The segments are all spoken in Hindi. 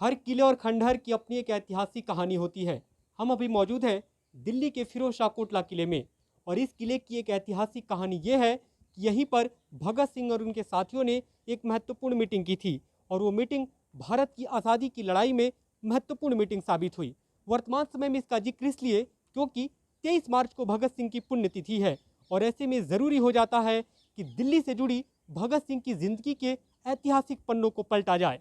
हर किले और खंडहर की अपनी एक ऐतिहासिक कहानी होती है। हम अभी मौजूद हैं दिल्ली के फिरोज शाह कोटला किले में, और इस किले की एक ऐतिहासिक कहानी ये है कि यहीं पर भगत सिंह और उनके साथियों ने एक महत्वपूर्ण मीटिंग की थी, और वो मीटिंग भारत की आज़ादी की लड़ाई में महत्वपूर्ण मीटिंग साबित हुई। वर्तमान समय में इसका जिक्र इसलिए क्योंकि 23 मार्च को भगत सिंह की पुण्यतिथि है, और ऐसे में ज़रूरी हो जाता है कि दिल्ली से जुड़ी भगत सिंह की जिंदगी के ऐतिहासिक पन्नों को पलटा जाए।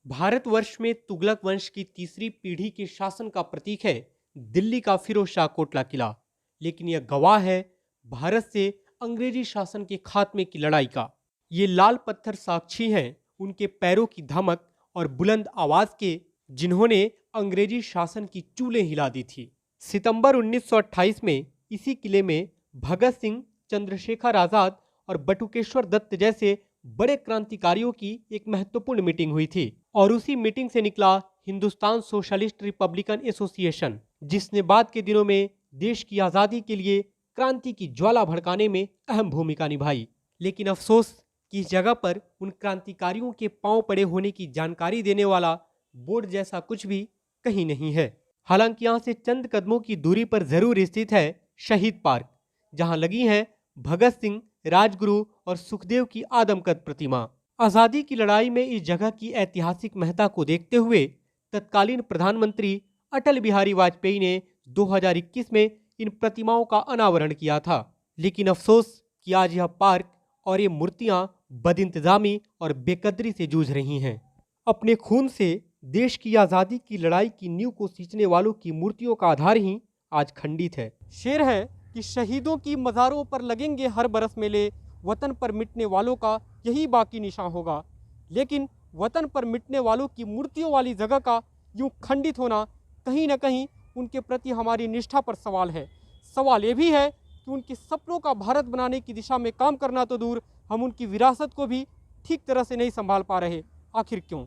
भारतवर्ष में तुगलक वंश की तीसरी पीढ़ी के शासन का प्रतीक है दिल्ली का फिरोज शाह कोटला किला, लेकिन यह गवाह है भारत से अंग्रेजी शासन के खात्मे की लड़ाई का। ये लाल पत्थर साक्षी हैं उनके पैरों की धमक और बुलंद आवाज के, जिन्होंने अंग्रेजी शासन की चूलें हिला दी थी। सितंबर 1928 में इसी किले में भगत सिंह, चंद्रशेखर आजाद और बटुकेश्वर दत्त जैसे बड़े क्रांतिकारियों की एक महत्वपूर्ण मीटिंग हुई थी, और उसी मीटिंग से निकला हिंदुस्तान सोशलिस्ट रिपब्लिकन एसोसिएशन, जिसने बाद के दिनों में देश की आज़ादी के लिए क्रांति की ज्वाला भड़काने में अहम भूमिका निभाई। लेकिन अफसोस कि इस जगह पर उन क्रांतिकारियों के पांव पड़े होने की जानकारी देने वाला बोर्ड जैसा कुछ भी कहीं नहीं है। हालांकि यहाँ से चंद कदमों की दूरी पर जरूर स्थित है शहीद पार्क, जहाँ लगी है भगत सिंह, राजगुरु और सुखदेव की आदमकद प्रतिमा। आजादी की लड़ाई में इस जगह की ऐतिहासिक महत्ता को देखते हुए तत्कालीन प्रधानमंत्री अटल बिहारी वाजपेयी ने 2021 में इन प्रतिमाओं का अनावरण किया था। लेकिन अफसोस कि आज यह पार्क और ये मूर्तियां बदइंतजामी और बेकदरी से जूझ रही हैं। अपने खून से देश की आज़ादी की लड़ाई की नींव को सींचने वालों की मूर्तियों का आधार ही आज खंडित है। शेर है कि शहीदों की मज़ारों पर लगेंगे हर बरस मेले, वतन पर मिटने वालों का यही बाकी निशान होगा। लेकिन वतन पर मिटने वालों की मूर्तियों वाली जगह का यूं खंडित होना कहीं ना कहीं उनके प्रति हमारी निष्ठा पर सवाल है। सवाल ये भी है कि उनके सपनों का भारत बनाने की दिशा में काम करना तो दूर, हम उनकी विरासत को भी ठीक तरह से नहीं संभाल पा रहे। आखिर क्यों?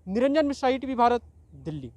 निरंजन मिश्रा, ITV भारत, दिल्ली।